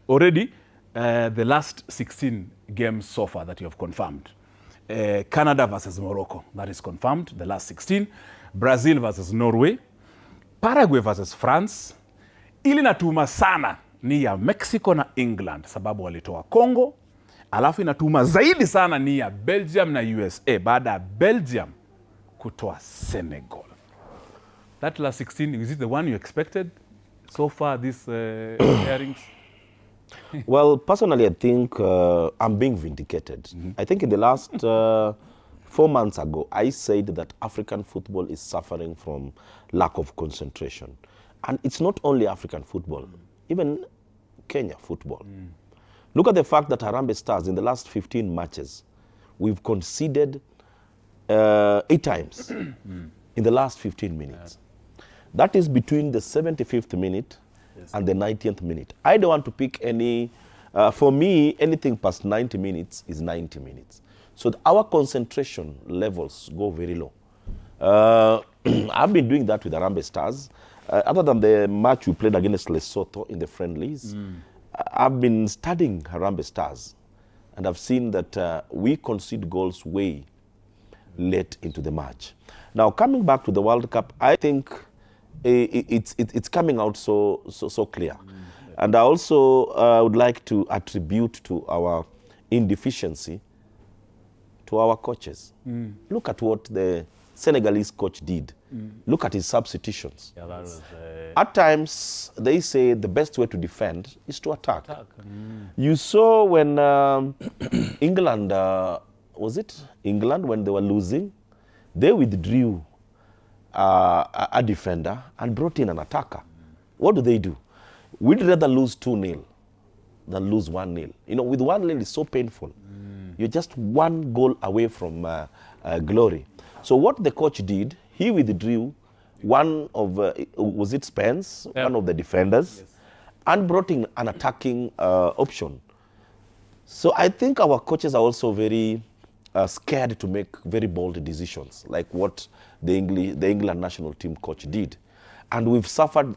Already, the last 16 games so far that you have confirmed. Canada versus Morocco, that is confirmed, the last 16. Brazil versus Norway. Paraguay versus France. Ili natuma sana ni ya Mexico na England, sababu walitoa Congo. Alafu inatuma zaidi sana ni ya Belgium na USA, baada ya Belgium kutoa Senegal. That last 16, is it the one you expected so far, these hearings? Well, personally, I think I'm being vindicated. I think in the last 4 months ago, I said that African football is suffering from lack of concentration. And it's not only African football, even Kenya football. Look at the fact that Harambee Stars, in the last 15 matches, we've conceded 8 times in the last 15 minutes. That is between the 75th minute and the 90th minute. I don't want to pick any, for me, anything past 90 minutes is 90 minutes. So our concentration levels go very low. I've been doing that with Harambee Stars. Other than the match we played against Lesotho in the friendlies, I've been studying Harambee Stars, and I've seen that we concede goals way late into the match. Now, coming back to the World Cup, I think it's coming out so clear. And I also would like to attribute to our inefficiency to our coaches. Look at what the Senegalese coach did. Look at his substitutions. Yeah, that was, At times, they say the best way to defend is to attack. You saw when England, was it England, when they were losing, they withdrew a defender and brought in an attacker. What do? We'd rather lose 2-0 than lose 1-0. You know, with 1-0, it's so painful. You're just one goal away from glory. So what the coach did, he withdrew one of, was it Spence, one of the defenders, and brought in an attacking option. So I think our coaches are also very scared to make very bold decisions, like what the England national team coach did. And we've suffered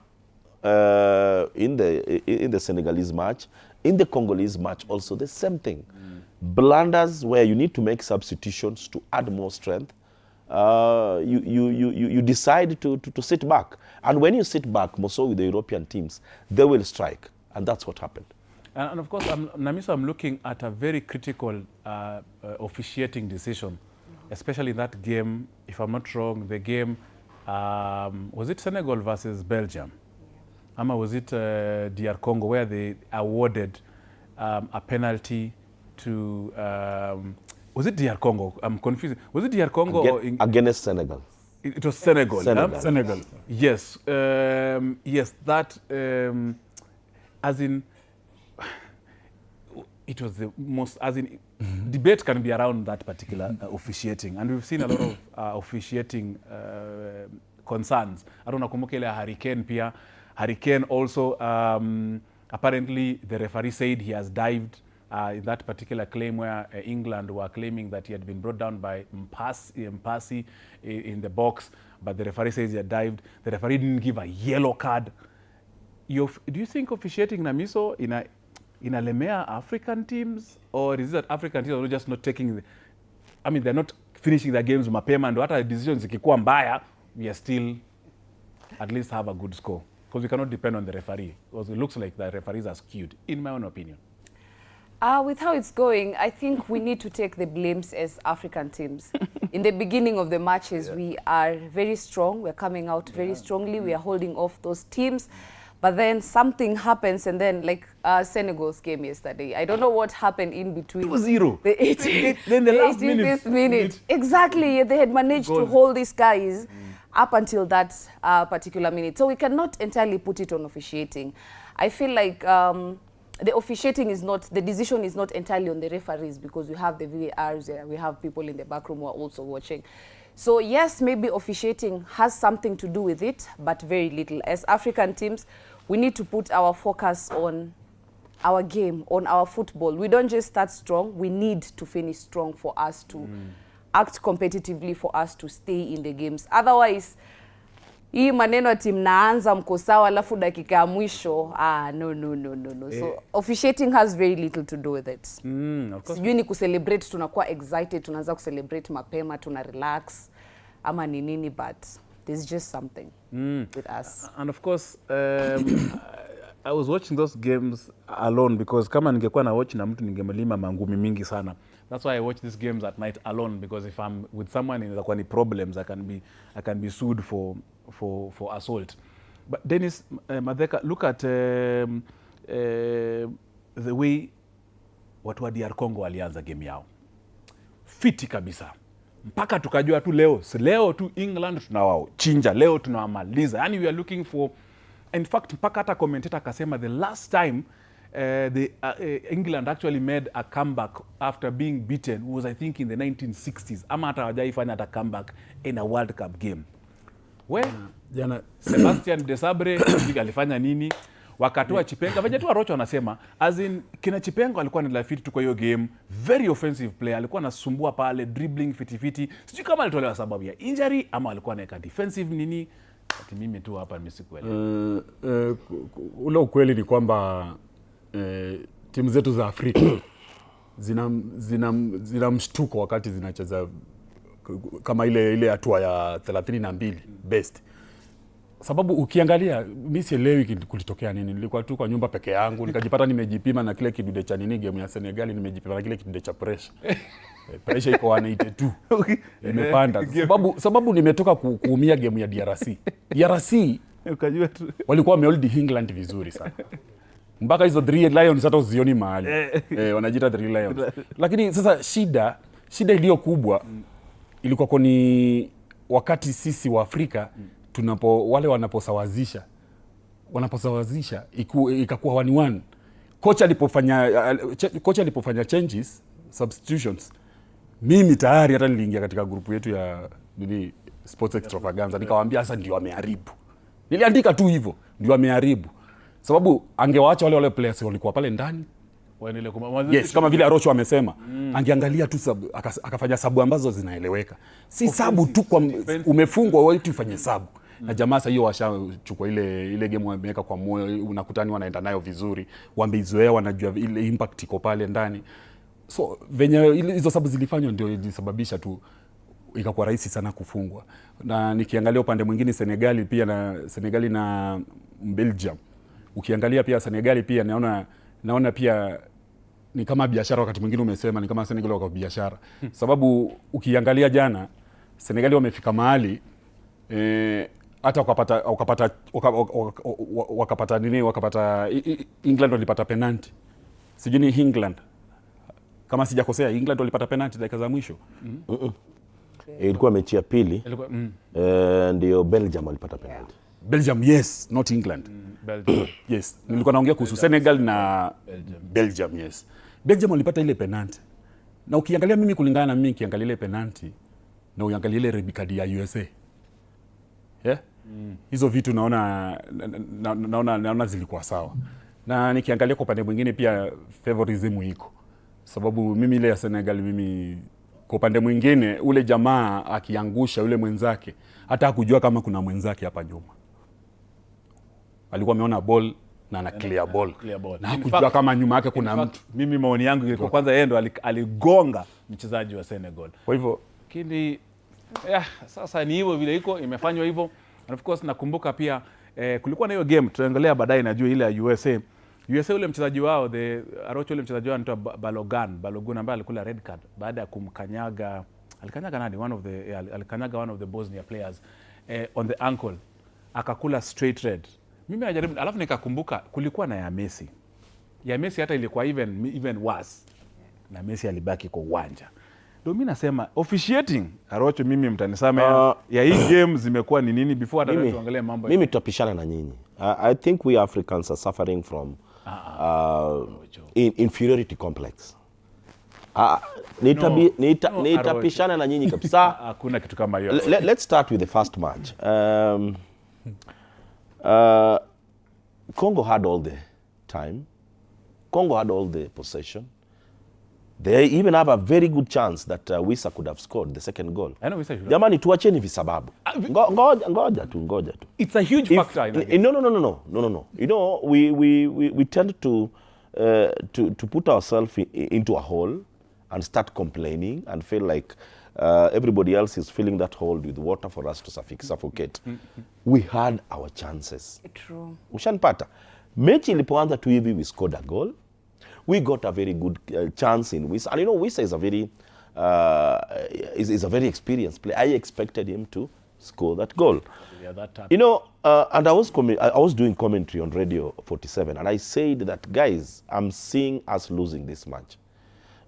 in the Senegalese match, in the Congolese match also, the same thing. Blunders where you need to make substitutions to add more strength. You decide to sit back. And when you sit back, more so with the European teams, they will strike. And that's what happened. And of course, Namiso, I'm looking at a very critical officiating decision, especially in that game, if I'm not wrong, the game, was it Senegal versus Belgium? Ama was it DR Congo, where they awarded a penalty to, was it DR Congo? I'm confused. Was it DR Congo against Senegal? It was Senegal. Senegal. Yes. Yes, that, as in, it was the most, as in, debate can be around that particular officiating. And we've seen a lot of officiating concerns. I don't know, kumukele Hurricane pia. Hurricane also, apparently the referee said he has dived in that particular claim where England were claiming that he had been brought down by Mpasi in the box, but the referee says he had dived. The referee didn't give a yellow card. Do you think officiating, Namiso, in a Lemea African teams, or is it that African teams are just not taking, I mean, they're not finishing their games mapema, and what are the decisions zikikuwa mbaya, we are still at least have a good score? Because we cannot depend on the referee, because it looks like the referees are skewed, in my own opinion. With how it's going, I think we need to take the blames as African teams. In the beginning of the matches, we are very strong. We're coming out very strongly. We are holding off those teams. But then something happens, and then like Senegal's game yesterday, I don't know what happened in between. 2-0. The 18th, then the last 18th minute. Exactly, they had managed to hold these guys up until that particular minute. So we cannot entirely put it on officiating. I feel like the officiating is not, the decision is not entirely on the referees, because we have the VARs there, we have people in the back room who are also watching. So yes, maybe officiating has something to do with it, but very little. As African teams, we need to put our focus on our game, on our football. We don't just start strong, we need to finish strong for us to act competitively, for us to stay in the games. Otherwise, hii maneno ati mnaanza mko sawa alafu dakika ya mwisho no. So officiating has very little to do with it. Of course. Sijui ni kucelebrate, tunakuwa excited, tunaanza kucelebrate mapema, tuna relax ama ni nini, but there's just something with us. And of course, I was watching those games alone because kama ningekuwa na watch na mtu ningemlima mangumi mingi sana. That's why I watch these games at night alone, because if I'm with someone inaweza kuwa ni problems, I can be sued for assault. But Dennis, Madheka, look at the way watu wa DR Congo walianza game yao. Fiti kabisa. Mpaka tukajua tu leo tu England tunawao chinja, leo tunawamaliza. Yani we are looking for, in fact mpaka hata commentator akasema the last time England actually made a comeback after being beaten was I think in the 1960s. Ama hata hawajaifanya hata comeback in a World Cup game. Jana Sebastian Desabre alifanya nini? Wakatoa Chipenga. Vaje tu Arocho anasema as in kina Chipenga alikuwa ni lafiti tu kwa hiyo game, very offensive player, alikuwa anasumbua pale dribbling fiti. Sijui kama alitolewa sababu ya injury ama alikuwa anaweka defensive nini. Ati mimi tu hapa nimesikuelewa. Ule ukweli ni kwamba timu zetu za Afrika zina mshtuko wakati zinacheza kama ile hatua ya 32 best. Sababu ukiangalia mimi sielewi kulitokea nini. Nilikuwa tu kwa nyumba peke yangu nikajipata nimejipima na kile kidude cha nini game ya Senegal, nimejipima na kile kidude cha pressure. Pressure iko 182. Imepanda. Sababu nimetoka kuumia game ya DRC. Ukajua tu Walikuwa wamehold England vizuri sana. Mpaka hizo 3 Lions hata usioni mahali. Wanajiita 3 Lions. Lakini sasa shida iliyo kubwa ilikuwa ni wakati sisi wa Afrika wale wanaposawazisha ikakuwa 1-1. Kocha alipofanya changes, substitutions, mimi tayari hata niliingia katika grupu yetu ya Sports Extravaganza nikawaambia sasa ndio wameharibu. Niliandika tu hivyo, ndio wameharibu. Sababu angewaacha wale players walikuwa pale ndani. Yes, kama vile Arocho amesema, angeangalia tu akafanya sabu ambazo zinaeleweka. Si sabu tu kwa umefungwa wewe tu ufanye sabu. Na jamaa sasa hiyo washachukua ile game wameweka kwa moyo, unakutani wanaenda nayo vizuri, wameizoea, wanajua ile impact iko pale ndani. So venye hizo sabu zilifanywa ndio ilisababisha tu ikakuwa rahisi sana kufungwa. Na nikiangalia upande mwingine Senegali na Belgium. Ukiangalia pia Senegali pia naona pia ni kama biashara, wakati mwingine umesema ni kama Senegal wako biashara. Sababu ukiangalia jana Senegali wamefika mahali hata wakapata England walipata penalty. Sijui ni England. Kama sijakosea England walipata penalty dakika za mwisho. Ilikuwa mechi ya pili. Ndio Belgium walipata penalty. Belgium, yes, not England. Belgium. Yes, nilikuwa naongea kuhusu Senegal na Belgium, yes. Belgium walipata ile penalty. Na ukiangalia mimi kulingana na mimi kiangalia ile penalty na uangalia ile red card ya USA. Yeah? Hizo vitu naona zilikuwa sawa. Na nikiangalia kwa upande mwingine pia favoritism iko. Sababu mimi ile ya Senegal kwa upande mwingine ule jamaa akiangusha ule mwenzake hata hakujua kama kuna mwenzake hapa nyuma. Alikuwa ameona ball na ana clear ball. Na hakujua kama nyuma yake kuna mtu. Mimi maoni yangu ilikuwa kwanza yeye ndo aligonga mchezaji wa Senegal. Kwa hivyo sasa ni hivyo vile imefanywa hivyo. And of course nakumbuka pia kulikuwa na hiyo game tutaangalia baadaye, najua ile ya USA ule mchezaji wao Arocho ule mchezaji wao anaitwa Balogun ambaye alikula red card baada ya kumkanyaga nani alikanyaga one of the Bosnia players on the ankle, akakula straight red. Mimi najaribu, alafu nikakumbuka kulikuwa na ya Messi hata ilikuwa even worse, na Messi alibaki kwa uwanja. Ndio mimi nasema officiating Arocho, mimi mtanisame ya hii game zimekuwa ni nini before hata tuangalie mambo. Mimi tutapishana na nyinyi. I think we Africans are suffering from inferiority complex. Nitapishana na nyinyi kabisa. Hakuna kitu kama hiyo. Let's start with the first match. Congo had all the time. Congo had all the possession. They even have a very good chance that Wisa could have scored the second goal. I know Wisa should have. Jamani, tuacheni visababu. Ngoja tu. It's a huge factor in that game. No. You know, we tend to put ourselves into a hole and start complaining and feel like everybody else is filling that hole with water for us to suffocate. We had our chances. True. Ushanpata. Mechi ilipoanza tu hivi, we scored a goal. We got a very good chance in Wisa. And you know, Wisa is a very experienced player. I expected him to score that goal. Yeah, that time. You know, and I was doing commentary on Radio 47, and I said that, guys, I'm seeing us losing this match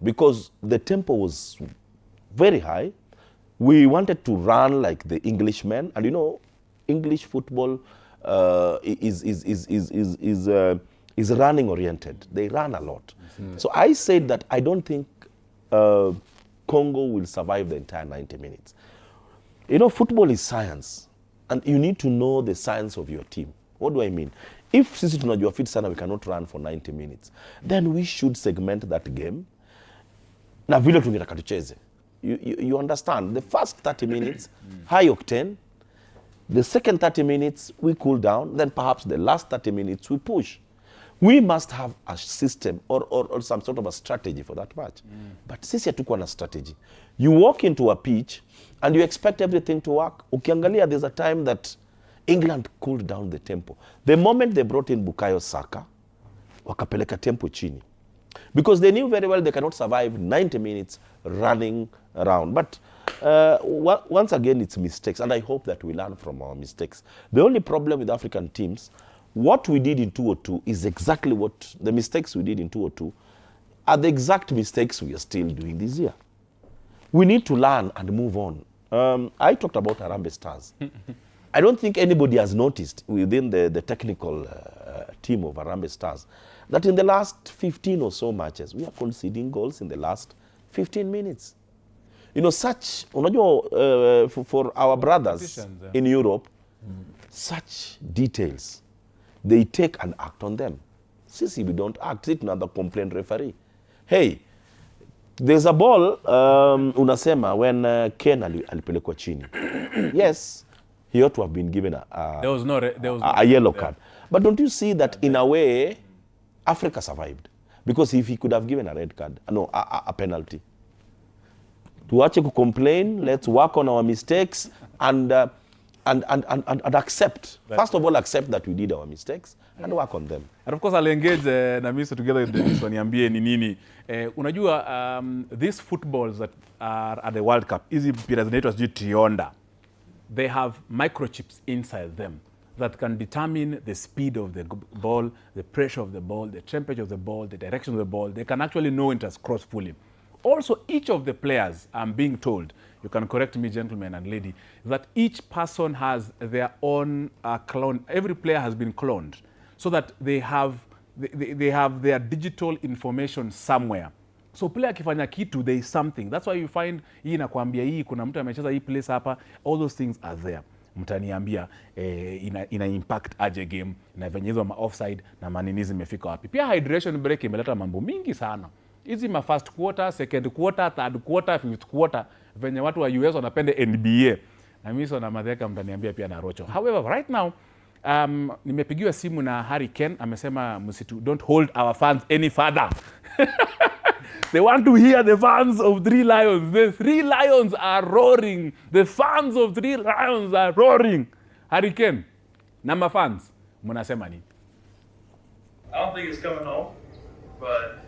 because the tempo was very high. We wanted to run like the Englishmen, and you know, English football is running oriented. They run a lot. So I said that I don't think Congo will survive the entire 90 minutes. You know, football is science, and you need to know the science of your team. What do I mean? If sisi tunajua fit sana we cannot run for 90 minutes, then we should segment that game na vile tungetaka tucheze. You understand? The first 30 minutes, high octane. The second 30 minutes, we cool down. Then perhaps the last 30 minutes, we push. We must have a system or some sort of a strategy for that match. But sisi hatukuwa na strategy. You walk into a pitch and you expect everything to work. Ukiangalia, there's a time that England cooled down the tempo. The moment they brought in Bukayo Saka, wakapeleka tempo chini. Because they knew very well they cannot survive 90 minutes running around. But once again, it's mistakes, and I hope that we learn from our mistakes. The only problem with African teams, what we did in 2002 is exactly what the mistakes we did in 2002 are the exact mistakes we are still doing this year. We need to learn and move on. I talked about Harambee Stars. I don't think anybody has noticed within the technical team of Harambee Stars that in the last 15 or so matches, we are conceding goals in the last 15 minutes. You know, such, for our brothers in Europe, such details, they take and act on them. Sisi, we don't act. Sit another complaint referee. Hey, there's a ball, unasema, when Ken alipelekwa chini. Yes, he ought to have been given a yellow card. But don't you see that in a way, Africa survived? Because if he could have given a red card, a penalty. Tuache complain, let's work on our mistakes and accept. First of all, accept that we did our mistakes and work on them. And of course, I'll engage Namiso together with Dennis waniambie ni nini. Unajua, these footballs that are at the World Cup, hizi mpira zinaitwa sijui Trionda, they have microchips inside them that can determine the speed of the ball, the pressure of the ball, the temperature of the ball, the direction of the ball. They can actually know it as cross fully. Also, each of the players, I'm being told, you can correct me, gentlemen and lady, that each person has their own clone. Every player has been cloned so that they have their digital information somewhere. So player akifanya kitu, there is something. That's why you find hii nakwambia hii kuna mtu amecheza hii place hapa, all those things are there. Mtaniambia ina impact aje game na venye hizo ma offside na manini zimefika wapi. Pia hydration break imeleta mambo mingi sana. Hizi ma first quarter, second quarter, third quarter, fifth quarter, venye watu wa US wanapende NBA. Na mimi na madheka mtaniambia pia na Rocho. However, right now, nimepigiwa simu na Harry Ken, amesema msitu, don't hold our fans any further. They want to hear the fans of Three Lions. The Three Lions are roaring. The fans of Three Lions are roaring. Harry Ken, nama fans, mnasema nini? I don't think it's coming home, but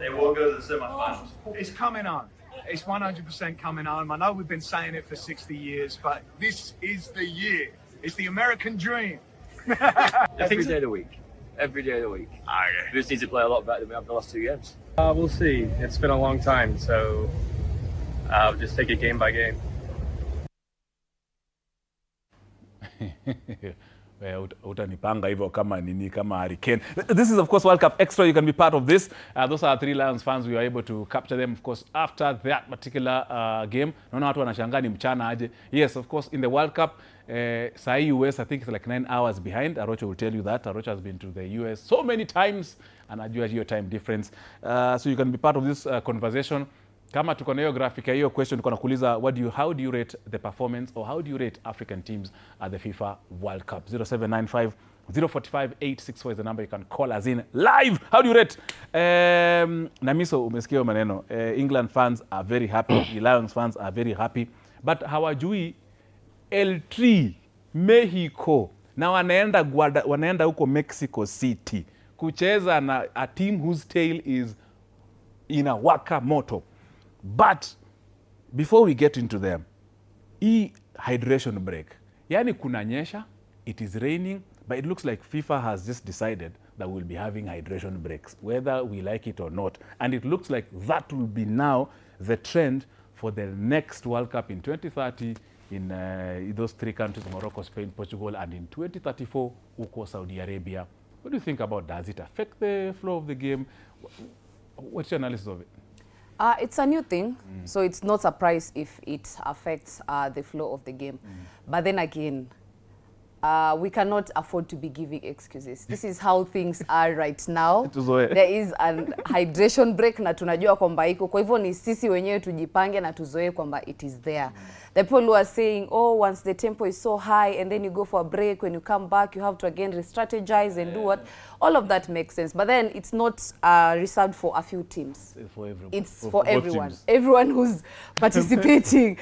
they will go to the semifinals. It's coming on. It's 100% coming on. I know we've been saying it for 60 years, but this is the year. It's the American dream. Every day of the week. Every day of the week. Okay. We just need to play a lot better than we have the last 2 games. We'll see. It's been a long time, so I'll just take it game by game. utanipanga hivyo kama nini kama Hurricane. This is of course World Cup Extra. You can be part of this. Those are 3 Lions fans. We were able to capture them of course after that particular game. Naona watu wanashangaa ni mchana aje. Yes, of course in the World Cup sahi US I think it's like 9 hours behind. Arocho will tell you that. Arocho has been to the US so many times and anajua hiyo time difference. So you can be part of this conversation. Kama tuko na hiyo graphic ya hiyo question tuko nakuuliza how do you rate the performance or how do you rate African teams at the FIFA World Cup? 0795 045 864 is the number you can call us in live. How do you rate? Namiso umesikia maneno. England fans are very happy, Lions fans are very happy, but hawajui L3 Mexico na wanaenda huko Mexico City kucheza na a team whose tail is inawaka moto. But before we get into them, hydration break. Yani kunanyesha, it is raining, but it looks like FIFA has just decided that we'll be having hydration breaks, whether we like it or not. And it looks like that will be now the trend for the next World Cup in 2030 in those 3 countries, Morocco, Spain, Portugal, and in 2034, uko Saudi Arabia. What do you think about that? Does it affect the flow of the game? What's your analysis of it? It's a new thing, so it's not a surprise if it affects the flow of the game. But then again, we cannot afford to be giving excuses. This is how things are right now. There is a hydration break na tunajua kwamba iko. Kwa hivyo ni sisi wenyewe tujipange na tuzoe kwamba it is there. The people who are saying, oh, once the tempo is so high and then you go for a break, when you come back, you have to again re-strategize and do what? All of that makes sense. But then it's not reserved for a few teams. For everyone. It's for everyone. Everyone who's participating.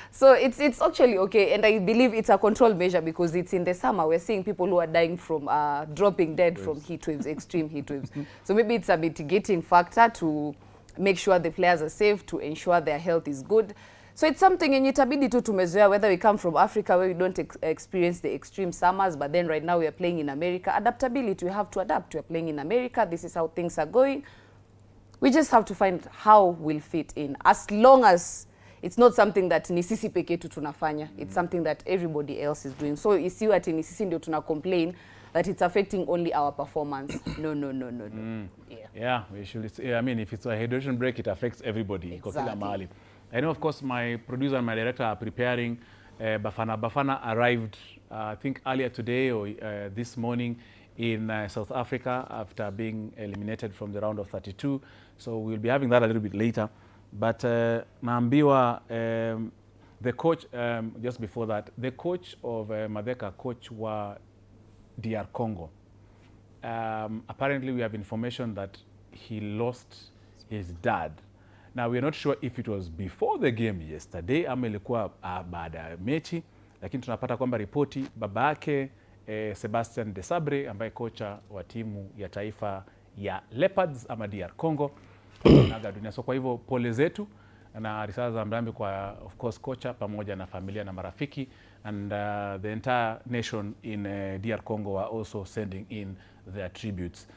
So it's actually okay. And I believe it's a control measure because it's in the summer. We're seeing people who are dying from dropping dead from heat waves, extreme heat waves. So maybe it's a mitigating factor to make sure the players are safe, to ensure their health is good. So it's something in itabidi tu tumezoea, whether we come from Africa where we don't experience the extreme summers, but then right now we are playing in America. Adaptability, we have to adapt. We are playing in America. This is how things are going. We just have to find how we'll fit in. As long as it's not something that ni sisi peke yetu tunafanya. It's something that everybody else is doing. So isiwe ati ni sisi ndio tuna complain that it's affecting only our performance. No. Yeah, we should. I mean, if it's a hydration break, it affects everybody. Exactly. I know, of course, my producer and my director are preparing. Bafana arrived, I think, earlier today or this morning in South Africa after being eliminated from the round of 32. So we'll be having that a little bit later. But naambiwa, the coach, just before that, the coach of Madeka, coach wa DR Congo, apparently we have information that he lost his dad. Now, we are not sure if it was before the game yesterday ama ilikuwa baada ya mechi, lakini tunapata kwamba ripoti babake Sebastian Desabre ambaye kocha wa timu ya taifa ya Leopards ama DR Congo anaga dunia. So kwa hivyo pole zetu na risala za mrambi kwa of course kocha pamoja na familia na marafiki, and the entire nation in DR Congo are also sending in their tributes.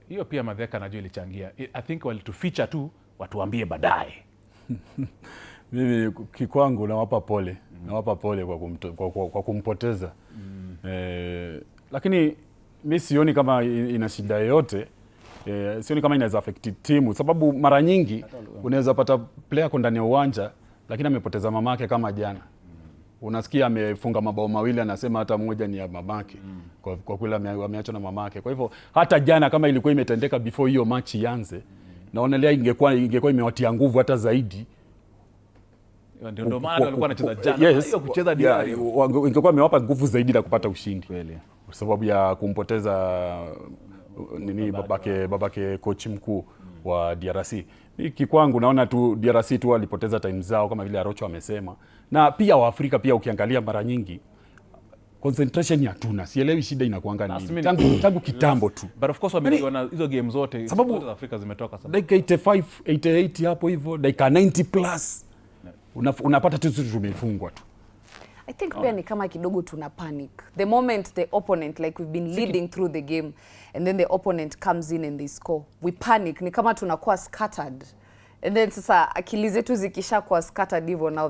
Hiyo pia Madheka najua ilichangia. I think walituficha tu watuambie baadaye. Mimi kikwangu nawapa pole. Nawapa pole kwa kumpoteza. Lakini mimi sioni kama ina shida yoyote. Sioni kama inaweza affect timu, sababu mara nyingi unaweza pata player ndani ya uwanja lakini amepoteza mamake kama jana. Unasikia amefunga mabao mawili anasema hata mmoja ni ya mamake. Kwa kweli ameachwa na mamake. Kwa hivyo hata jana kama ilikuwa imetendeka before hiyo match ianze, naonelea ingekuwa imewatia nguvu hata zaidi. Ndio maana walikuwa wanacheza jana. Hiyo kucheza ingekuwa imewapa nguvu zaidi na kupata ushindi. Kweli. Kwa sababu ya kumpoteza babake coach mkuu wa DRC. Kikwangu naona tu DRC tu walipoteza time zao kama vile Arocho amesema. Na pia Waafrika pia ukiangalia mara nyingi concentration hatuna. Sielewi shida inakuanga nini. Tangu kitambo tu. But of course wameona hizo game zote za Afrika zimetoka sana. Dakika 85, 88 hapo hivyo, dakika 90 plus. Unapata tu tumefungwa tu. I think pia ni kama kidogo tuna panic. The moment the opponent, like we've been leading through the game, and then the opponent comes in and they score, we panic. Ni kama tunakuwa scattered. And then sasa akili zetu zikisha kwa scattered hivyo, now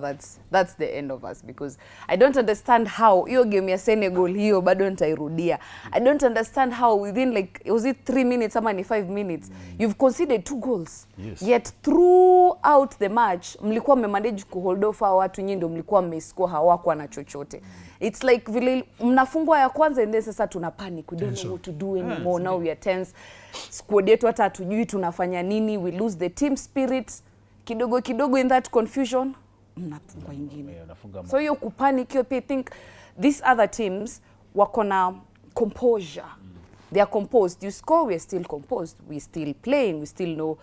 that's the end of us, because I don't understand how hiyo game ya Senegal hiyo bado nitairudia. I don't understand how within like, was it 3 minutes ama ni 5 minutes, you've conceded 2 goals. Yes. Yet throughout the match mlikuwa mmemanage kuhold off watu, nyinyi ndio mlikuwa mmescore, hawakuwa na chochote. It's like vile mnafungwa ya kwanza and then sasa tuna panic, we don't know what to do anymore. Now we are tense. Squad yetu hata hatujui tunafanya nini, we lose the team spirit. Kidogo in that confusion mnafungwa ingine. So hiyo kupanic, hiyo I think these other teams wako na composure. They are composed. You score, we are still composed. We still playing, we still know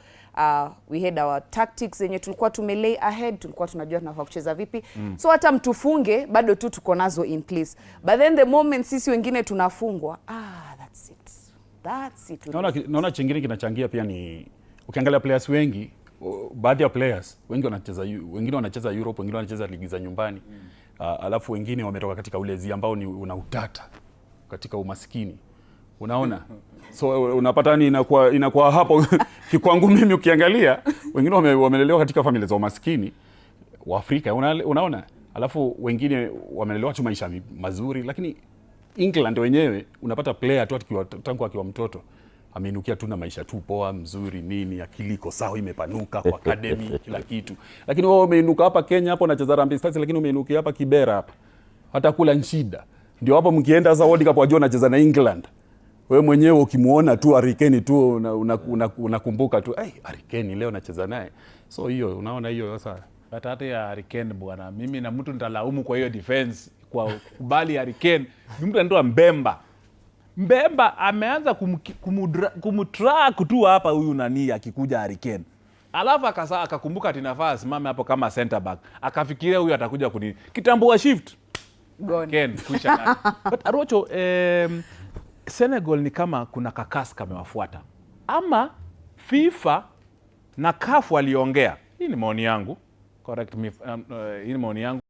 we had our tactics zenye tulikuwa tumelay ahead, tulikuwa tunajua tunafaa kucheza vipi. So hata mtufunge bado tu tuko nazo in place. But then the moment sisi wengine tunafungwa, that's it. That's it. Naona chingine kinachangia pia ni ukiangalia players wengi, baadhi ya players wengi wanacheza, wengine wanacheza Europe, wengine wanacheza ligi za nyumbani. Alafu wengine wametoka katika ulezi ambao ni una utata katika umaskini. Unaona? So unapata ni inakuwa hapo kwangu mimi ukiangalia wengine wamelelewa katika familia za umaskini wa Afrika, unaona? Alafu wengine wamelelewa tu maisha mazuri, lakini England wenyewe unapata player tu tangu akiwa mtoto ameinukia tu na maisha tu poa mzuri nini, akili iko sawa, imepanuka kwa academy kila kitu. Lakini wewe umeinuka hapa Kenya hapo unacheza Harambee Stars, lakini umeinukia hapa Kibera hapa. Hata kula nshida. Ndio hapo mkienda sasa World Cup wajua unacheza na England. Wewe mwenyewe ukimuona tu Harry Kane tu unakumbuka tu, Harry Kane leo nacheza naye. So hiyo unaona hiyo sasa. Hata ya Harry Kane bwana, mimi na mtu nitalaumu kwa hiyo defense kwa kubali Harry Kane. Ni mtu anaitwa Mbemba ameanza kumtrack tu hapa huyu nani akikuja Harry Kane. Alafu akakumbuka tinafaa asimame hapo kama center back. Akafikiria huyu atakuja kitambua shift. Kane kisha. But Arocho, Senegal ni kama kuna kakasi kamewafuata. Ama FIFA na CAF waliongea. Hii ni maoni yangu. Correct me, hii ni maoni yangu.